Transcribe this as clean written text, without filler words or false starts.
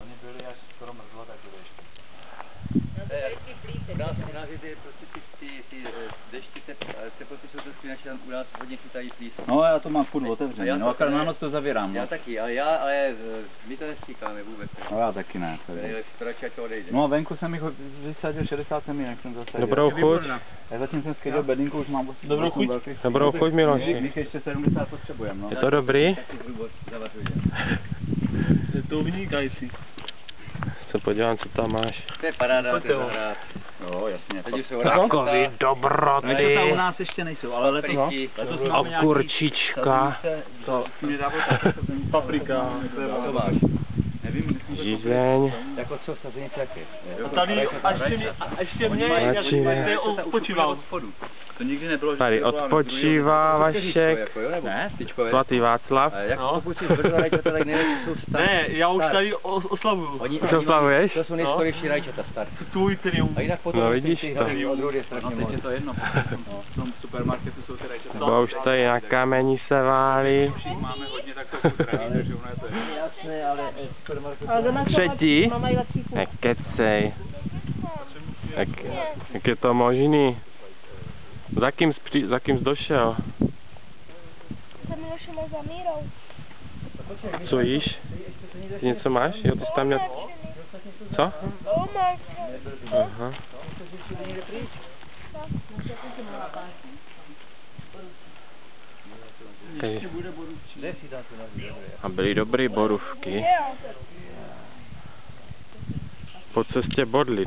Oni byli až skoro mrzlo, tak byli ještě. U nás je prostě ty dešti, teploty jsou trošku jinak, u nás hodně chytají plísky. No já to mám furt otevřený, no akorát na noc to zavírám. Já no. taky, ale my to nestříkáme vůbec. No já taky ne. Radši ať to odejde. No a venku jsem jich vysadil 60 semínek, jsem zasadil. Dobrou chuť. Já zatím jsem skedil bedinku, už mám Dobrou chuť. Dobrou chuť, Miloši. Jich ještě 70 potřebujeme, no. Je to dobrý? Je to vynikající. Se podívám, co tam máš. To je paráda, to je zahrát. Jo, jasně. Takový dobroty. Rajčata u nás ještě nejsou, ale letos máme nějaký... Okurčička. Paprika. To máš. Nevím, Žízeň. Jako co, sazenice jaké? A tady ještě mě je odpočíval. To nikdy nebylo, že... Tady odpočívá Vašek. Ne, tyčkové. Svatý Václav. Jak to pokud si zbrzo rajčata, tak nejlepší jsou staré. Ne, já už tady oslavuju. Už oslavuješ? To jsou nejskorejší rajčata staré. Tvůj triumf. A jinak potom No vidíš ty to. hlavní odrůd je strašně No teď moc. je to jedno, v tom supermarketu jsou ty rajčata. Bo už tady na kameni se válí. Máme hodně takto zdraví, takže ono je to jedno. Jasné, ale supermarket... Třetí? Nekecej. Jak je to možný? Za kým jsi došel? Za Milošem a za Mírou. Co jíš? Ty něco máš? Jo, ty jsi tam měl... Co? Aha. A byly dobrý borůvky. Po cestě bodly.